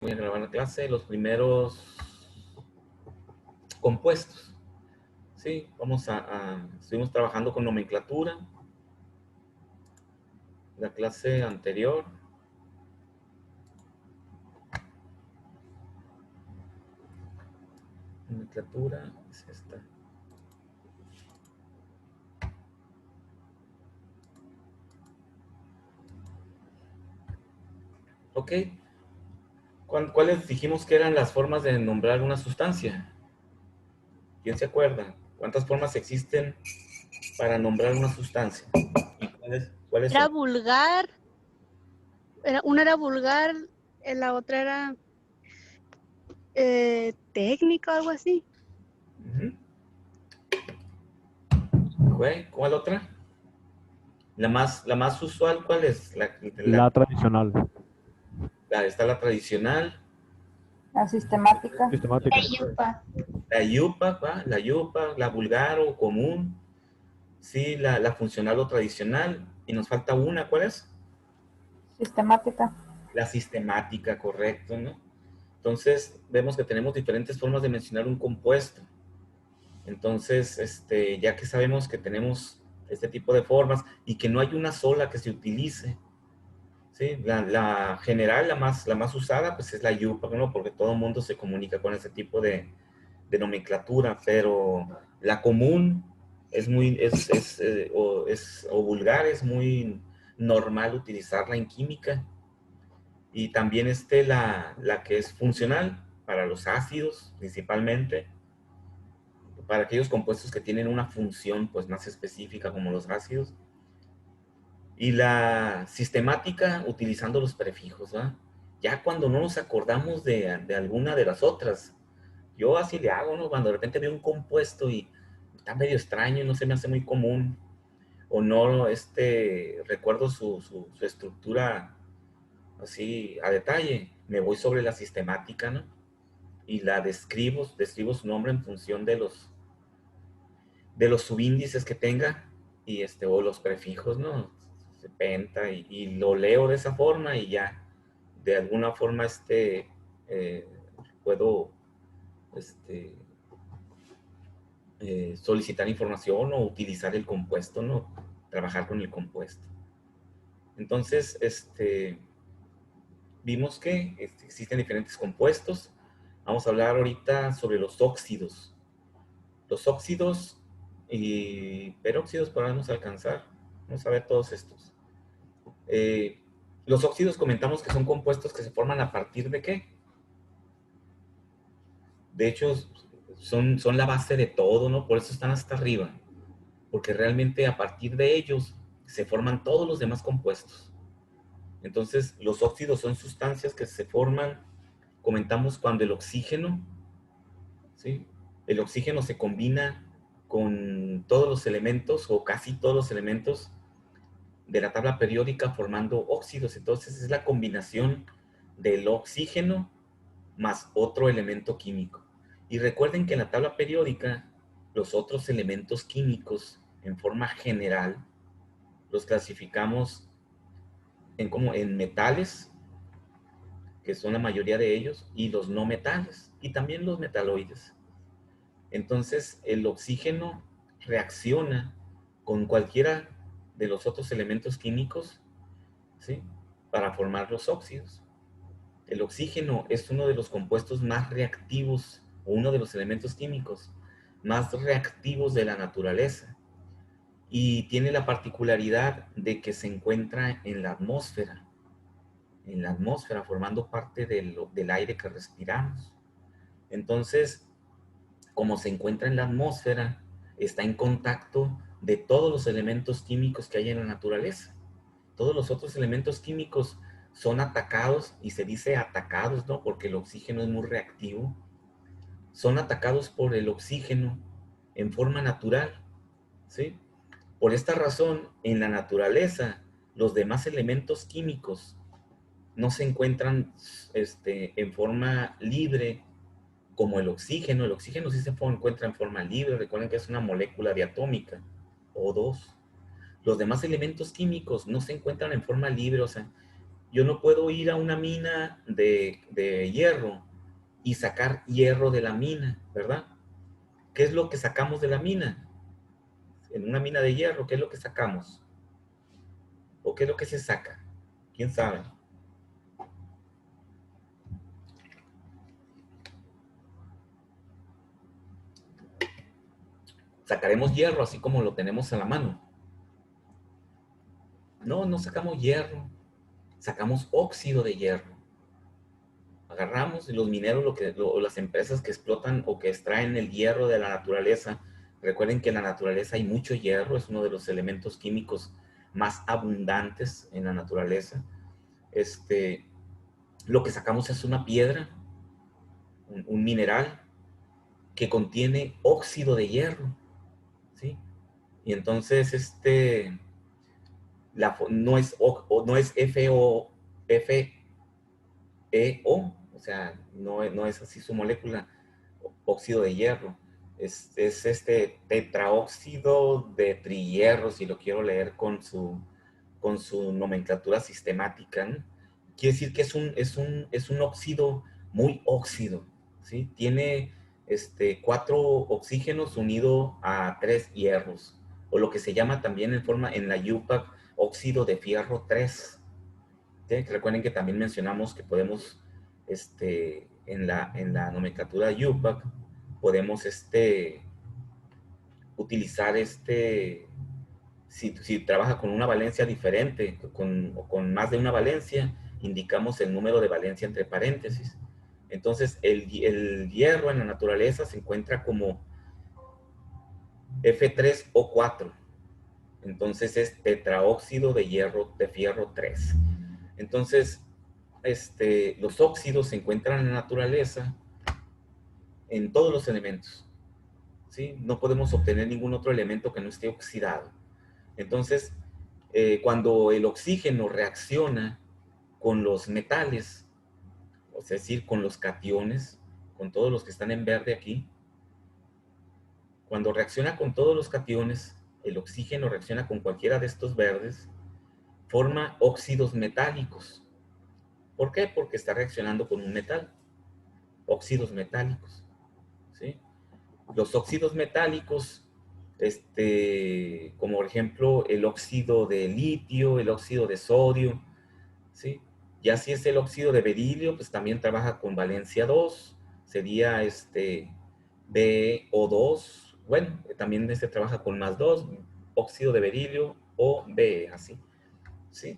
Voy a grabar la clase, los primeros compuestos. Sí, estuvimos trabajando con nomenclatura. La clase anterior. Nomenclatura es esta. Ok. ¿Cuáles dijimos que eran las formas de nombrar una sustancia? ¿Quién se acuerda? ¿Cuántas formas existen para nombrar una sustancia? ¿Y cuáles Era son? vulgar, una era vulgar, la otra era técnica o algo así. ¿Cuál otra? La más usual, ¿cuál es? La tradicional. Está la tradicional, La sistemática. Sistemática. la yupa, la vulgar o común. Sí, la funcional o tradicional. Y nos falta una, ¿cuál es? Sistemática. La sistemática, correcto, ¿no? Entonces, vemos que tenemos diferentes formas de mencionar un compuesto. Entonces, ya que sabemos que tenemos este tipo de formas y que no hay una sola que se utilice, ¿sí? La general, la más usada, pues es la yupa, ¿no? Porque todo el mundo se comunica con ese tipo de nomenclatura, pero la común o vulgar, es muy normal utilizarla en química. Y también la que es funcional para los ácidos, principalmente, para aquellos compuestos que tienen una función pues más específica como los ácidos. Y la sistemática utilizando los prefijos, ¿verdad? Ya cuando no nos acordamos de alguna de las otras, yo así le hago, ¿no? Cuando de repente veo un compuesto y está medio extraño, no se me hace muy común, o no recuerdo su estructura así a detalle, me voy sobre la sistemática, ¿no? Y la describo su nombre en función de los subíndices que tenga, o los prefijos, ¿no? Penta, y lo leo de esa forma y ya, de alguna forma, puedo, solicitar información o utilizar el compuesto, ¿no? Trabajar con el compuesto. Entonces, vimos que existen diferentes compuestos. Vamos a hablar ahorita sobre los óxidos. Los óxidos y peróxidos podemos alcanzar. Vamos a ver todos estos. Los óxidos comentamos que son compuestos que se forman a partir de ¿qué? De hecho, son la base de todo, ¿no? Por eso están hasta arriba. Porque realmente a partir de ellos se forman todos los demás compuestos. Entonces, los óxidos son sustancias que se forman, comentamos, cuando el oxígeno, ¿sí? El oxígeno se combina con todos los elementos o casi todos los elementos de la tabla periódica formando óxidos. Entonces, es la combinación del oxígeno más otro elemento químico. Y recuerden que en la tabla periódica, los otros elementos químicos, en forma general, los clasificamos en metales, que son la mayoría de ellos, y los no metales, y también los metaloides. Entonces, el oxígeno reacciona con cualquiera de los otros elementos químicos, ¿sí? Para formar los óxidos. El oxígeno es uno de los compuestos más reactivos, o uno de los elementos químicos más reactivos de la naturaleza. Y tiene la particularidad de que se encuentra en la atmósfera, formando parte del aire que respiramos. Entonces, como se encuentra en la atmósfera, está en contacto de todos los elementos químicos que hay en la naturaleza. Todos los otros elementos químicos son atacados, y se dice atacados, ¿no? Porque el oxígeno es muy reactivo. Son atacados por el oxígeno en forma natural, ¿sí? Por esta razón, en la naturaleza, los demás elementos químicos no se encuentran en forma libre como el oxígeno. El oxígeno sí se encuentra en forma libre. Recuerden que es una molécula diatómica, O2. Los demás elementos químicos no se encuentran en forma libre, o sea, yo no puedo ir a una mina de hierro y sacar hierro de la mina, ¿verdad? ¿Qué es lo que sacamos de la mina? En una mina de hierro, ¿qué es lo que sacamos? ¿O qué es lo que se saca? ¿Quién sabe? Sacaremos hierro así como lo tenemos a la mano. No, no sacamos hierro, sacamos óxido de hierro. Agarramos y los mineros, las empresas que explotan o que extraen el hierro de la naturaleza. Recuerden que en la naturaleza hay mucho hierro, es uno de los elementos químicos más abundantes en la naturaleza. Lo que sacamos es una piedra, un mineral que contiene óxido de hierro, ¿sí? Y entonces no es FeO, o sea, no es así su molécula, óxido de hierro. Es este tetraóxido de trihierro, si lo quiero leer con su nomenclatura sistemática, ¿no? Quiere decir que es un óxido muy óxido, ¿sí? Tiene 4 oxígenos unido a 3 hierros, o lo que se llama también en la UPAC óxido de fierro 3. ¿Sí? Recuerden que también mencionamos que podemos, en la nomenclatura UPAC, podemos utilizar si trabaja con una valencia diferente o con más de una valencia, indicamos el número de valencia entre paréntesis. Entonces, el hierro en la naturaleza se encuentra como F3O4. Entonces, es tetraóxido de hierro de fierro 3. Entonces, los óxidos se encuentran en la naturaleza en todos los elementos, ¿sí? No podemos obtener ningún otro elemento que no esté oxidado. Entonces, cuando el oxígeno reacciona con los metales, es decir, con los cationes, con todos los que están en verde aquí, cuando reacciona con todos los cationes, el oxígeno reacciona con cualquiera de estos verdes, forma óxidos metálicos. ¿Por qué? Porque está reaccionando con un metal. Óxidos metálicos, ¿sí? Los óxidos metálicos, como por ejemplo el óxido de litio, el óxido de sodio, ¿sí? Ya si es el óxido de berilio, pues también trabaja con valencia 2, sería BO2, bueno, también trabaja con más 2, óxido de berilio o Be, así, ¿sí?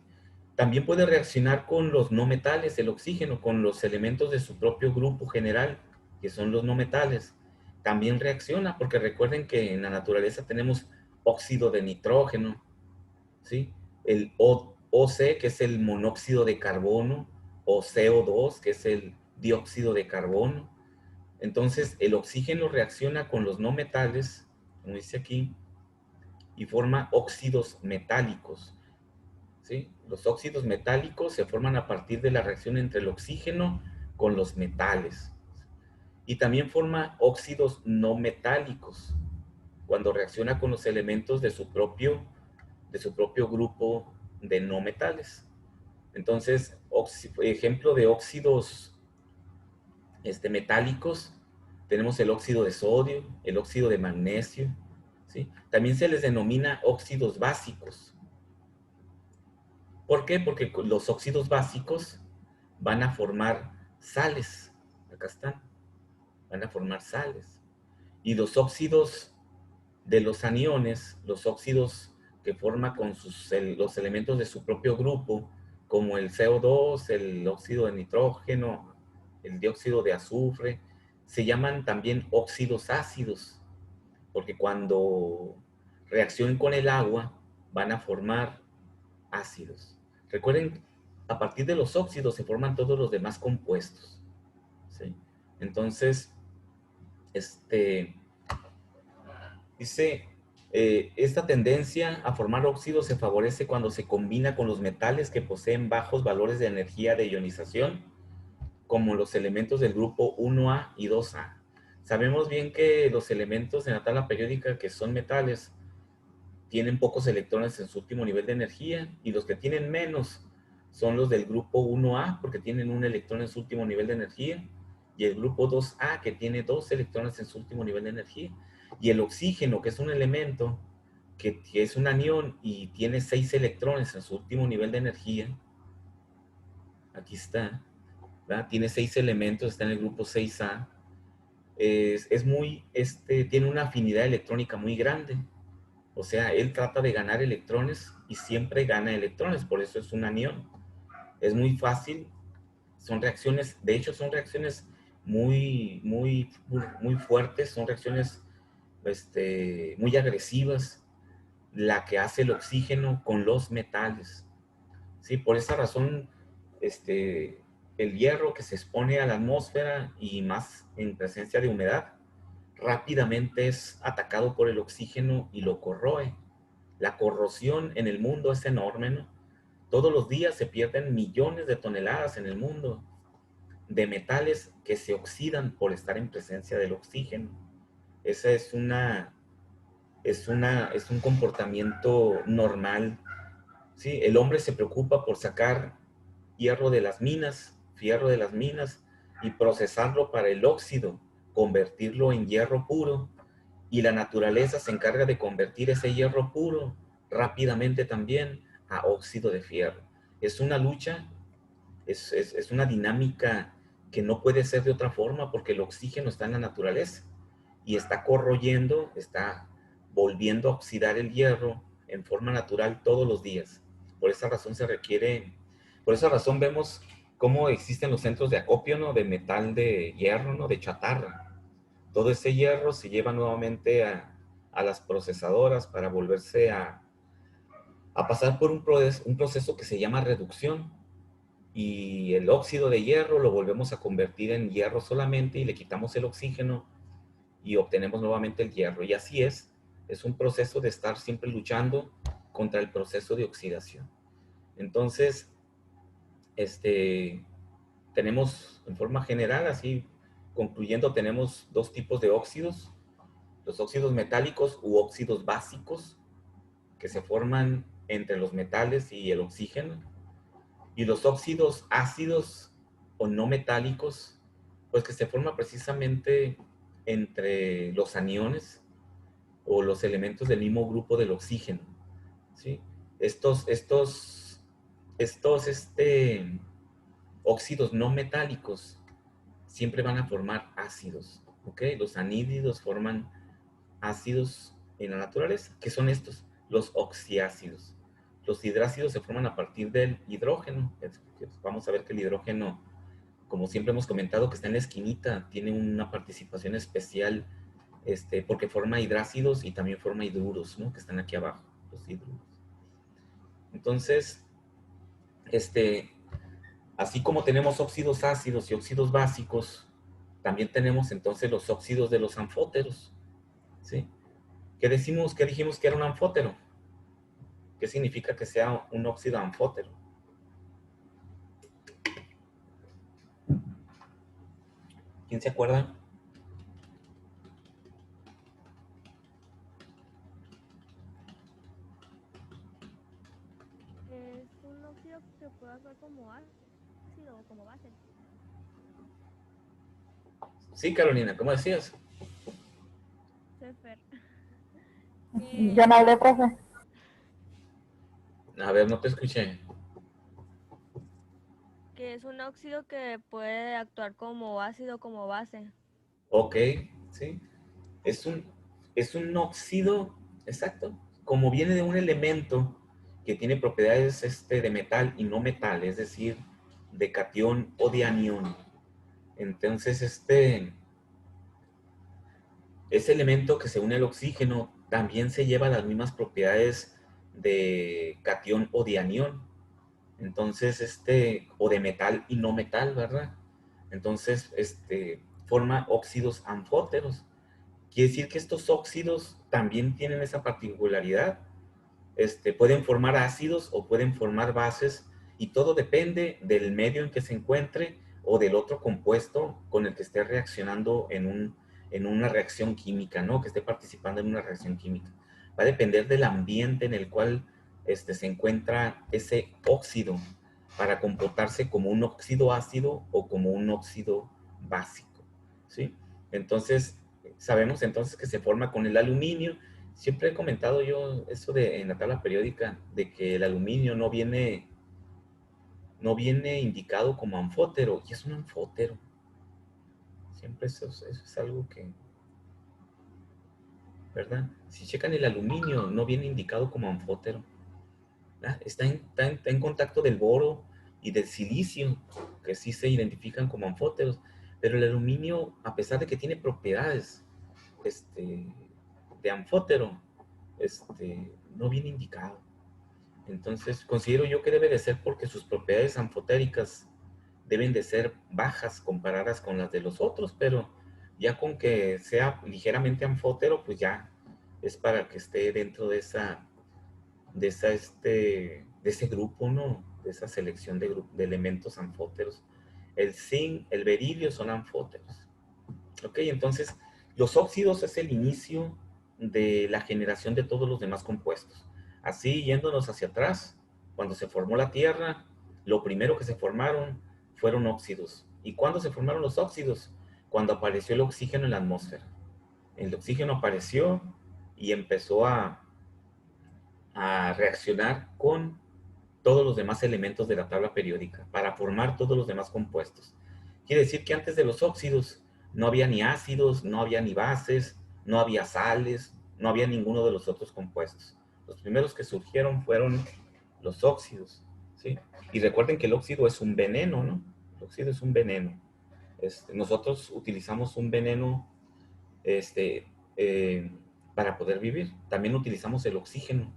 También puede reaccionar con los no metales, el oxígeno, con los elementos de su propio grupo general, que son los no metales. También reacciona, porque recuerden que en la naturaleza tenemos óxido de nitrógeno, ¿sí? El OC, que es el monóxido de carbono, o CO2, que es el dióxido de carbono. Entonces, el oxígeno reacciona con los no metales, como dice aquí, y forma óxidos metálicos. ¿Sí? Los óxidos metálicos se forman a partir de la reacción entre el oxígeno con los metales. Y también forma óxidos no metálicos cuando reacciona con los elementos de su propio grupo de no metales. Entonces, ejemplo de óxidos metálicos, tenemos el óxido de sodio, el óxido de magnesio, ¿sí? También se les denomina óxidos básicos. ¿Por qué? Porque los óxidos básicos van a formar sales. Acá están. Van a formar sales. Y los óxidos de los aniones, los óxidos que forma con los elementos de su propio grupo, como el CO2, el óxido de nitrógeno, el dióxido de azufre, se llaman también óxidos ácidos, porque cuando reaccionen con el agua van a formar ácidos. Recuerden, a partir de los óxidos se forman todos los demás compuestos, ¿sí? Entonces, dice, esta tendencia a formar óxidos se favorece cuando se combina con los metales que poseen bajos valores de energía de ionización, como los elementos del grupo 1A y 2A. Sabemos bien que los elementos en la tabla periódica que son metales tienen pocos electrones en su último nivel de energía, y los que tienen menos son los del grupo 1A, porque tienen un electrón en su último nivel de energía, y el grupo 2A, que tiene 2 electrones en su último nivel de energía. Y el oxígeno, que es un elemento que es un anión y tiene 6 electrones en su último nivel de energía, aquí está, ¿verdad? Tiene 6 elementos, está en el grupo 6A, tiene una afinidad electrónica muy grande. O sea, él trata de ganar electrones y siempre gana electrones, por eso es un anión. Es muy fácil, son reacciones, de hecho son reacciones muy fuertes, son reacciones muy agresivas, la que hace el oxígeno con los metales. ¿Sí? Por esa razón, el hierro que se expone a la atmósfera y más en presencia de humedad, rápidamente es atacado por el oxígeno y lo corroe. La corrosión en el mundo es enorme, ¿no? Todos los días se pierden millones de toneladas en el mundo de metales que se oxidan por estar en presencia del oxígeno. Esa es un comportamiento normal. ¿Sí? El hombre se preocupa por sacar fierro de las minas y procesarlo para el óxido, convertirlo en hierro puro, y la naturaleza se encarga de convertir ese hierro puro rápidamente también a óxido de fierro. Es una lucha, es una dinámica que no puede ser de otra forma porque el oxígeno está en la naturaleza y está corroyendo, está volviendo a oxidar el hierro en forma natural todos los días. Por esa razón por esa razón vemos cómo existen los centros de acopio, ¿no? De metal de hierro, ¿no? De chatarra. Todo ese hierro se lleva nuevamente a las procesadoras para volverse a pasar por un proceso que se llama reducción. Y el óxido de hierro lo volvemos a convertir en hierro solamente y le quitamos el oxígeno y obtenemos nuevamente el hierro. Y así es un proceso de estar siempre luchando contra el proceso de oxidación. Entonces, tenemos en forma general, así concluyendo, tenemos dos tipos de óxidos: los óxidos metálicos u óxidos básicos, que se forman entre los metales y el oxígeno, y los óxidos ácidos o no metálicos, pues que se forman precisamente entre los aniones o los elementos del mismo grupo del oxígeno, ¿sí? Estos óxidos no metálicos siempre van a formar ácidos, ¿ok? Los anhídridos forman ácidos en la naturaleza, que son estos, los oxiácidos. Los hidrácidos se forman a partir del hidrógeno. Vamos a ver que el hidrógeno, como siempre hemos comentado, que está en la esquinita, tiene una participación especial, porque forma hidrácidos y también forma hidruros, ¿no? Que están aquí abajo, los hidruros. Entonces, así como tenemos óxidos ácidos y óxidos básicos, también tenemos entonces los óxidos de los anfóteros, ¿sí? ¿Qué dijimos que era un anfótero? ¿Qué significa que sea un óxido anfótero? ¿Quién se acuerda? Es un óxido que puede actuar como ácido o como base. Sí, Carolina, ¿cómo decías? Sefer. Yo no hablé, profe. A ver, no te escuché. Que es un óxido que puede actuar como ácido o como base. Ok, sí. Es un, es un óxido, exacto. Como viene de un elemento que tiene propiedades de metal y no metal, es decir, de catión o de anión. Entonces, ese elemento que se une al oxígeno también se lleva las mismas propiedades de catión o de anión. Entonces, o de metal y no metal, ¿verdad? Entonces, forma óxidos anfóteros. Quiere decir que estos óxidos también tienen esa particularidad. Pueden formar ácidos o pueden formar bases, y todo depende del medio en que se encuentre o del otro compuesto con el que esté reaccionando en una reacción química, ¿no? Que esté participando en una reacción química. Va a depender del ambiente en el cual se encuentra ese óxido. para comportarse como un óxido ácido o como un óxido básico, ¿sí? Entonces, sabemos entonces que se forma con el aluminio. Siempre he comentado yo eso en la tabla periódica, de que el aluminio no viene indicado como anfótero, y es un anfótero. Siempre eso es algo que, ¿verdad? Si checan el aluminio, no viene indicado como anfótero. Está en contacto del boro y del silicio, que sí se identifican como anfóteros, pero el aluminio, a pesar de que tiene propiedades de anfótero, no viene indicado. Entonces, considero yo que debe de ser porque sus propiedades anfotéricas deben de ser bajas comparadas con las de los otros, pero ya con que sea ligeramente anfótero, pues ya es para que esté dentro de ese grupo, ¿no? De esa selección de elementos anfóteros. El zinc, el berilio son anfóteros. Ok, entonces los óxidos es el inicio de la generación de todos los demás compuestos. Así, yéndonos hacia atrás, cuando se formó la Tierra, lo primero que se formaron fueron óxidos. ¿Y cuándo se formaron los óxidos? Cuando apareció el oxígeno en la atmósfera. El oxígeno apareció y empezó a reaccionar con todos los demás elementos de la tabla periódica para formar todos los demás compuestos. Quiere decir que antes de los óxidos no había ni ácidos, no había ni bases, no había sales, no había ninguno de los otros compuestos. Los primeros que surgieron fueron los óxidos, ¿sí? Y recuerden que el óxido es un veneno, ¿no? El óxido es un veneno. Nosotros utilizamos un veneno eh, para poder vivir. También utilizamos el oxígeno.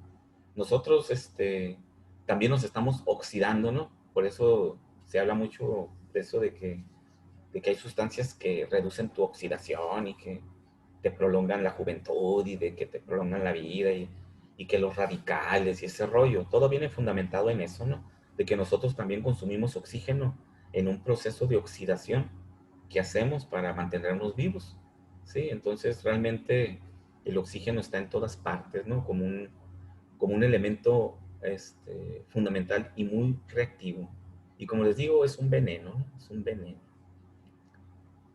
Nosotros también nos estamos oxidando, ¿no? Por eso se habla mucho de eso de que hay sustancias que reducen tu oxidación y que te prolongan la juventud y de que te prolongan la vida y que los radicales y ese rollo, todo viene fundamentado en eso, ¿no? De que nosotros también consumimos oxígeno en un proceso de oxidación que hacemos para mantenernos vivos, ¿sí? Entonces realmente el oxígeno está en todas partes, ¿no? Como un elemento fundamental y muy reactivo. Y como les digo, es un veneno, ¿no? Es un veneno.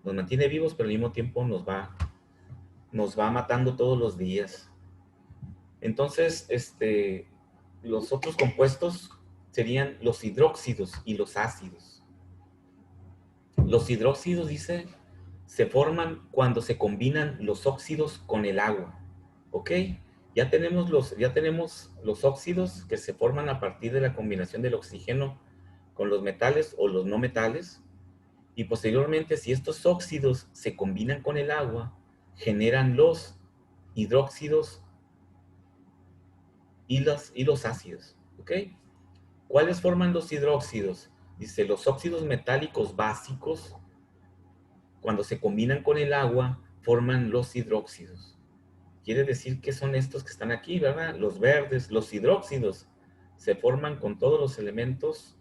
Nos mantiene vivos, pero al mismo tiempo nos va matando todos los días. Entonces, los otros compuestos serían los hidróxidos y los ácidos. Los hidróxidos, dice, se forman cuando se combinan los óxidos con el agua. ¿Ok? Ya tenemos los óxidos que se forman a partir de la combinación del oxígeno con los metales o los no metales. Y posteriormente, si estos óxidos se combinan con el agua, generan los hidróxidos y los ácidos. ¿Ok? ¿Cuáles forman los hidróxidos? Dice, los óxidos metálicos básicos, cuando se combinan con el agua, forman los hidróxidos. Quiere decir que son estos que están aquí, ¿verdad? Los verdes, los hidróxidos, se forman con todos los elementos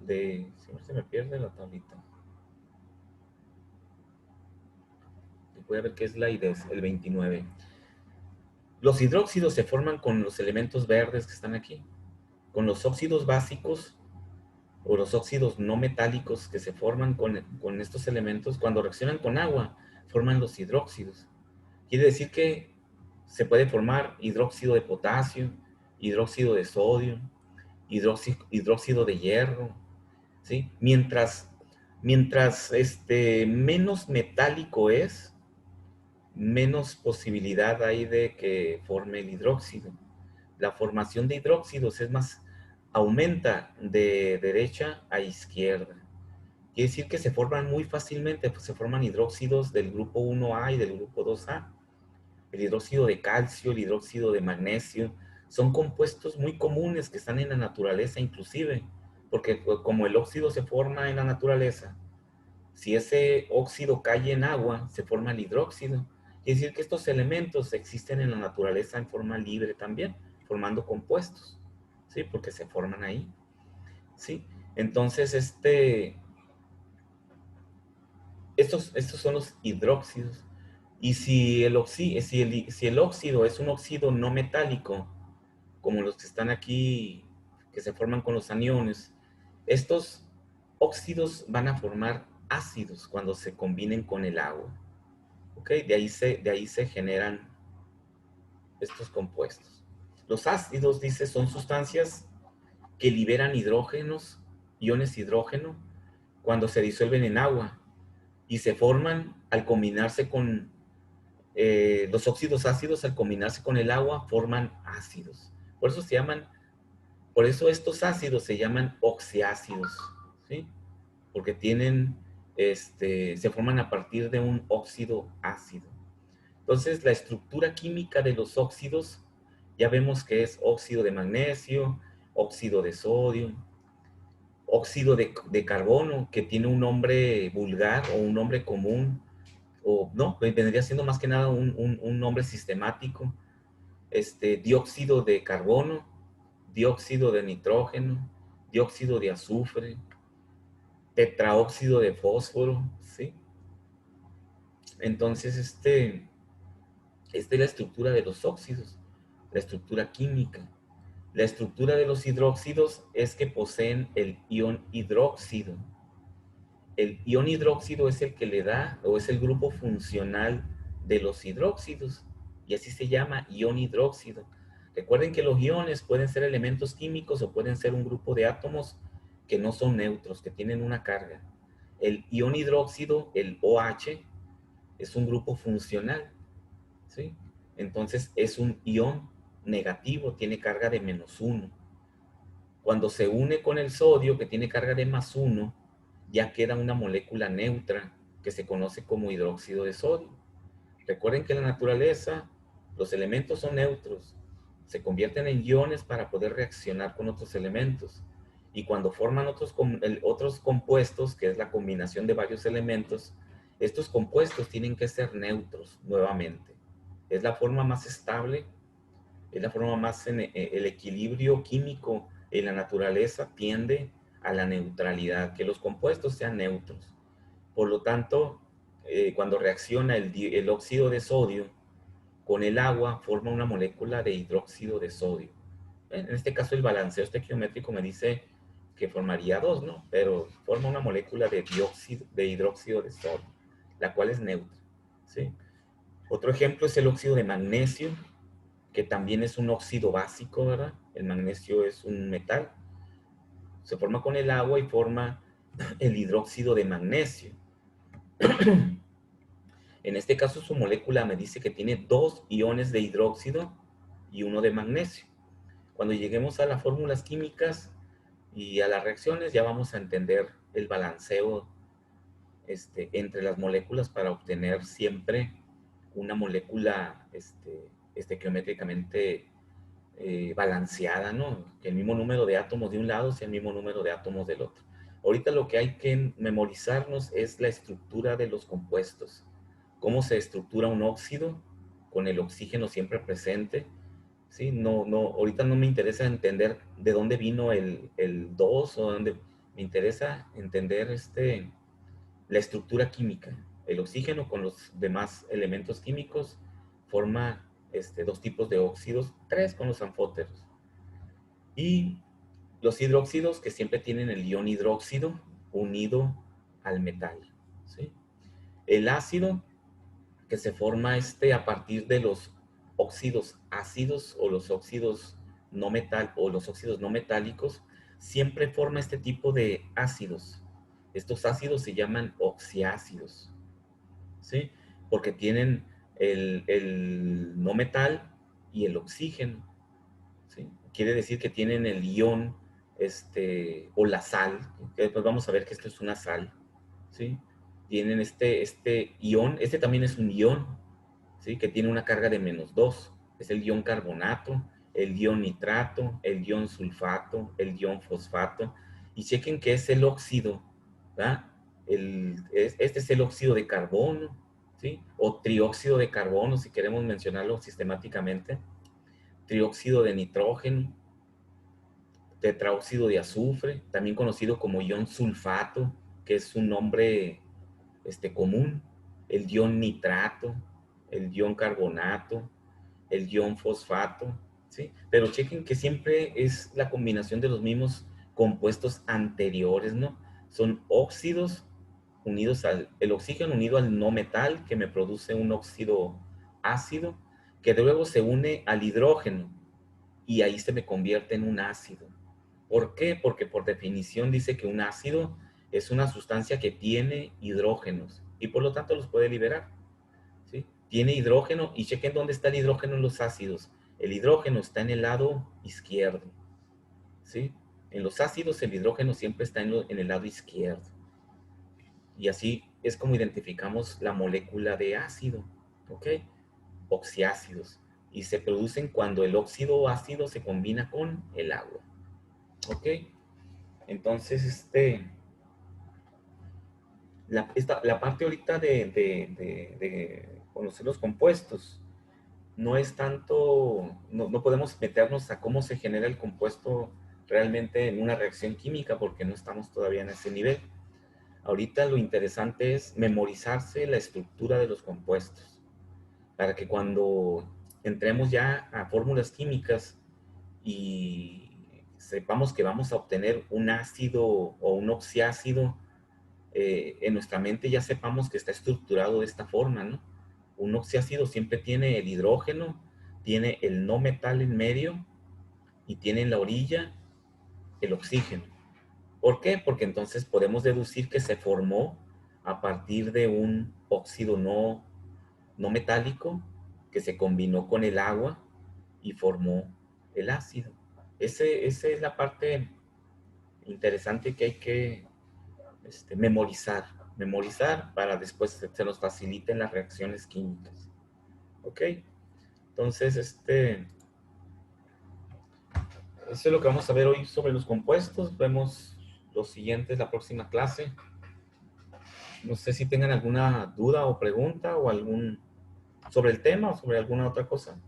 siempre se me pierde la tablita. Voy a ver qué es el 29. Los hidróxidos se forman con los elementos verdes que están aquí, con los óxidos básicos o los óxidos no metálicos que se forman con estos elementos. Cuando reaccionan con agua, forman los hidróxidos. Quiere decir que se puede formar hidróxido de potasio, hidróxido de sodio, hidróxido de hierro, ¿sí? Mientras menos metálico es, menos posibilidad hay de que forme el hidróxido. La formación de hidróxidos aumenta de derecha a izquierda. Quiere decir que se forman muy fácilmente, pues se forman hidróxidos del grupo 1A y del grupo 2A. El hidróxido de calcio, el hidróxido de magnesio, son compuestos muy comunes que están en la naturaleza inclusive, porque como el óxido se forma en la naturaleza, si ese óxido cae en agua, se forma el hidróxido. Quiere decir que estos elementos existen en la naturaleza en forma libre también, formando compuestos, ¿sí? Porque se forman ahí, ¿sí? Entonces, estos son los hidróxidos. Y si el óxido es un óxido no metálico, como los que están aquí, que se forman con los aniones, estos óxidos van a formar ácidos cuando se combinen con el agua. ¿Ok? De ahí se generan estos compuestos. Los ácidos, dice, son sustancias que liberan hidrógenos, iones hidrógeno, cuando se disuelven en agua y se forman al combinarse con los óxidos ácidos, al combinarse con el agua, forman ácidos. Por eso estos ácidos se llaman oxiácidos, ¿sí? Porque se forman a partir de un óxido ácido. Entonces, la estructura química de los óxidos, ya vemos que es óxido de magnesio, óxido de sodio, óxido de carbono, que tiene un nombre vulgar o un nombre común, o no, vendría siendo más que nada un nombre sistemático. Dióxido de carbono, dióxido de nitrógeno, dióxido de azufre, tetraóxido de fósforo, ¿sí? Entonces, esta es la estructura de los óxidos, la estructura química. La estructura de los hidróxidos es que poseen el ion hidróxido. El ion hidróxido es el que le da, o es el grupo funcional de los hidróxidos, y así se llama ion hidróxido. Recuerden que los iones pueden ser elementos químicos o pueden ser un grupo de átomos que no son neutros, que tienen una carga. El ion hidróxido, el OH, es un grupo funcional, ¿sí? Entonces es un ion negativo, tiene carga de -1. Cuando se une con el sodio, que tiene carga de +1, ya queda una molécula neutra que se conoce como hidróxido de sodio. Recuerden que en la naturaleza los elementos son neutros, se convierten en iones para poder reaccionar con otros elementos. Y cuando forman otros compuestos, que es la combinación de varios elementos, estos compuestos tienen que ser neutros nuevamente. Es la forma más estable, es la forma más, el equilibrio químico en la naturaleza tiende a la neutralidad, que los compuestos sean neutros. Por lo tanto, cuando reacciona el óxido de sodio con el agua, forma una molécula de hidróxido de sodio. En este caso, el balanceo estequiométrico me dice que formaría dos, ¿no? Pero forma una molécula de hidróxido de sodio, la cual es neutra, ¿sí? Otro ejemplo es el óxido de magnesio, que también es un óxido básico, ¿verdad? El magnesio es un metal. Se forma con el agua y forma el hidróxido de magnesio. En este caso, su molécula me dice que tiene 2 iones de hidróxido y 1 de magnesio. Cuando lleguemos a las fórmulas químicas y a las reacciones, ya vamos a entender el balanceo entre las moléculas para obtener siempre una molécula estequiométricamente balanceada, ¿no? Que el mismo número de átomos de un lado sea el mismo número de átomos del otro. Ahorita lo que hay que memorizarnos es la estructura de los compuestos. Cómo se estructura un óxido con el oxígeno siempre presente, ¿sí? Ahorita no me interesa entender de dónde vino el 2 o dónde. Me interesa entender la estructura química. El oxígeno con los demás elementos químicos forma dos tipos de óxidos, 3 con los anfóteros. Y los hidróxidos que siempre tienen el ion hidróxido unido al metal, ¿sí? El ácido que se forma a partir de los óxidos ácidos o los óxidos los óxidos no metálicos, siempre forma este tipo de ácidos. Estos ácidos se llaman oxiácidos, ¿sí? Porque tienen el no metal y el oxígeno, ¿sí? Quiere decir que tienen el ion, o la sal, que después vamos a ver que esto es una sal, ¿sí? Tienen este ion, también es un ion, ¿sí? Que tiene una carga de -2, es el ion carbonato, el ion nitrato, el ion sulfato, el ion fosfato, y chequen que es el óxido, ¿verdad? Este es el óxido de carbono, ¿sí? O trióxido de carbono, si queremos mencionarlo sistemáticamente, trióxido de nitrógeno, tetraóxido de azufre, también conocido como ion sulfato, que es un nombre común, el ion nitrato, el ion carbonato, el ion fosfato, ¿sí? Pero chequen que siempre es la combinación de los mismos compuestos anteriores, ¿no? Son óxidos unidos el oxígeno unido al no metal, que me produce un óxido ácido, que luego se une al hidrógeno y ahí se me convierte en un ácido. ¿Por qué? Porque por definición dice que un ácido es una sustancia que tiene hidrógenos y por lo tanto los puede liberar, ¿sí? Tiene hidrógeno y chequen dónde está el hidrógeno en los ácidos. El hidrógeno está en el lado izquierdo, ¿sí? En los ácidos el hidrógeno siempre está en el lado izquierdo. Y así es como identificamos la molécula de ácido, ¿ok? Oxiácidos. Y se producen cuando el óxido ácido se combina con el agua, ¿ok? Entonces, la parte ahorita de conocer los compuestos no es tanto, no podemos meternos a cómo se genera el compuesto realmente en una reacción química porque no estamos todavía en ese nivel. Ahorita lo interesante es memorizarse la estructura de los compuestos para que cuando entremos ya a fórmulas químicas y sepamos que vamos a obtener un ácido o un oxiácido, en nuestra mente ya sepamos que está estructurado de esta forma, ¿no? Un oxiácido siempre tiene el hidrógeno, tiene el no metal en medio y tiene en la orilla el oxígeno. ¿Por qué? Porque entonces podemos deducir que se formó a partir de un óxido no metálico que se combinó con el agua y formó el ácido. Esa es la parte interesante que hay que memorizar para después se nos faciliten las reacciones químicas. ¿Ok? Entonces, eso es lo que vamos a ver hoy sobre los compuestos. Vemos los siguientes la próxima clase. No sé si tengan alguna duda o pregunta o algún sobre el tema o sobre alguna otra cosa.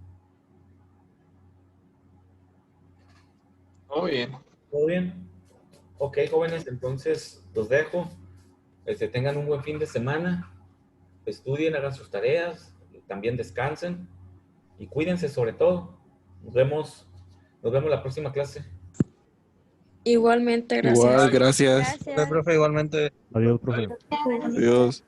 Todo bien. ¿Todo bien? Ok, jóvenes, entonces los dejo. Tengan un buen fin de semana. Estudien, hagan sus tareas, también descansen y cuídense sobre todo. Nos vemos la próxima clase. Igualmente, gracias. Igual, gracias. Gracias. Profe, igualmente. Adiós, profe. Adiós.